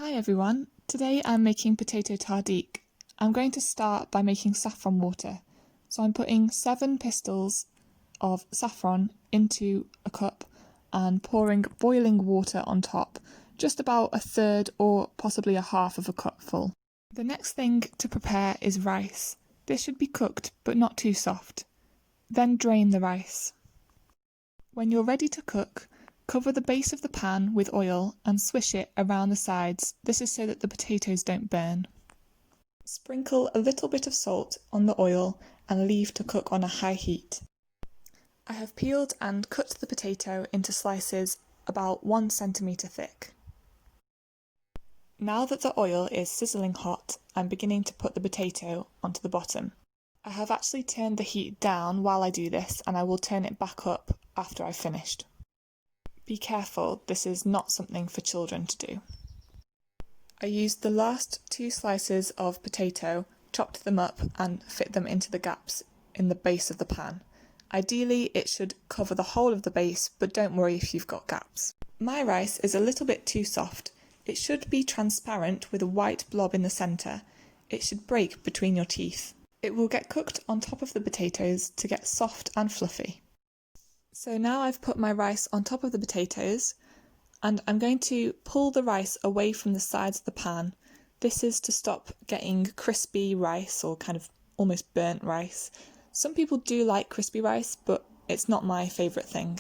Hi everyone, today I'm making potato tahdig. I'm going to start by making saffron water. So I'm putting 7 pistils of saffron into a cup and pouring boiling water on top, just about a third or possibly a half of a cup full. The next thing to prepare is rice. This should be cooked but not too soft. Then drain the rice. When you're ready to cook, cover the base of the pan with oil and swish it around the sides. This is so that the potatoes don't burn. Sprinkle a little bit of salt on the oil and leave to cook on a high heat. I have peeled and cut the potato into slices about 1 centimetre thick. Now that the oil is sizzling hot, I'm beginning to put the potato onto the bottom. I have actually turned the heat down while I do this, and I will turn it back up after I've finished. Be careful, this is not something for children to do. I used the last 2 slices of potato, chopped them up and fit them into the gaps in the base of the pan. Ideally it should cover the whole of the base, but don't worry if you've got gaps. My rice is a little bit too soft. It should be transparent with a white blob in the centre. It should break between your teeth. It will get cooked on top of the potatoes to get soft and fluffy. So now I've put my rice on top of the potatoes and I'm going to pull the rice away from the sides of the pan. This is to stop getting crispy rice or kind of almost burnt rice. Some people do like crispy rice, but it's not my favourite thing.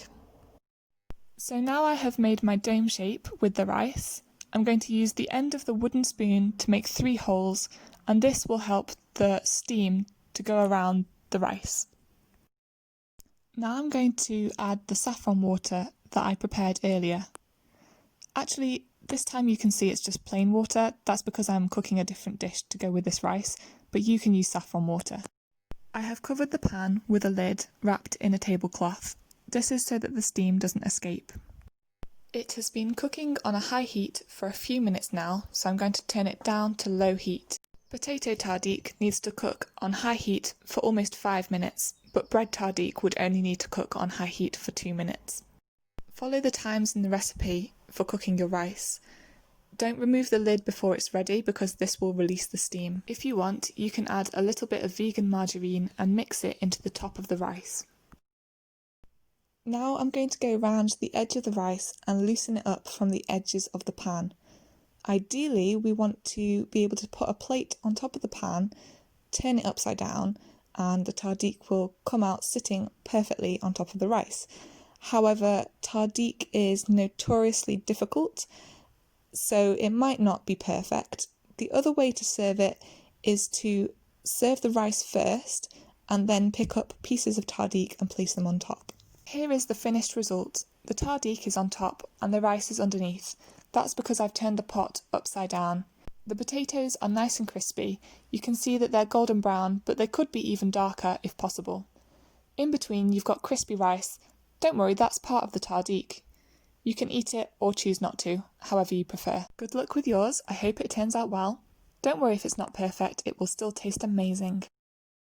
So now I have made my dome shape with the rice. I'm going to use the end of the wooden spoon to make 3 holes, and this will help the steam to go around the rice. Now I'm going to add the saffron water that I prepared earlier. Actually, this time you can see it's just plain water. That's because I'm cooking a different dish to go with this rice, but you can use saffron water. I have covered the pan with a lid wrapped in a tablecloth. This is so that the steam doesn't escape. It has been cooking on a high heat for a few minutes now, so I'm going to turn it down to low heat. Potato tahdig needs to cook on high heat for almost 5 minutes, but bread tahdig would only need to cook on high heat for 2 minutes. Follow the times in the recipe for cooking your rice. Don't remove the lid before it's ready because this will release the steam. If you want, you can add a little bit of vegan margarine and mix it into the top of the rice. Now I'm going to go around the edge of the rice and loosen it up from the edges of the pan. Ideally, we want to be able to put a plate on top of the pan, turn it upside down, and the tahdig will come out sitting perfectly on top of the rice. However, tahdig is notoriously difficult, so it might not be perfect. The other way to serve it is to serve the rice first and then pick up pieces of tahdig and place them on top. Here is the finished result. The tahdig is on top and the rice is underneath. That's because I've turned the pot upside down. The potatoes are nice and crispy. You can see that they're golden brown, but they could be even darker if possible. In between you've got crispy rice. Don't worry, that's part of the tahdig. You can eat it or choose not to, however you prefer. Good luck with yours. I hope it turns out well. Don't worry if it's not perfect, it will still taste amazing.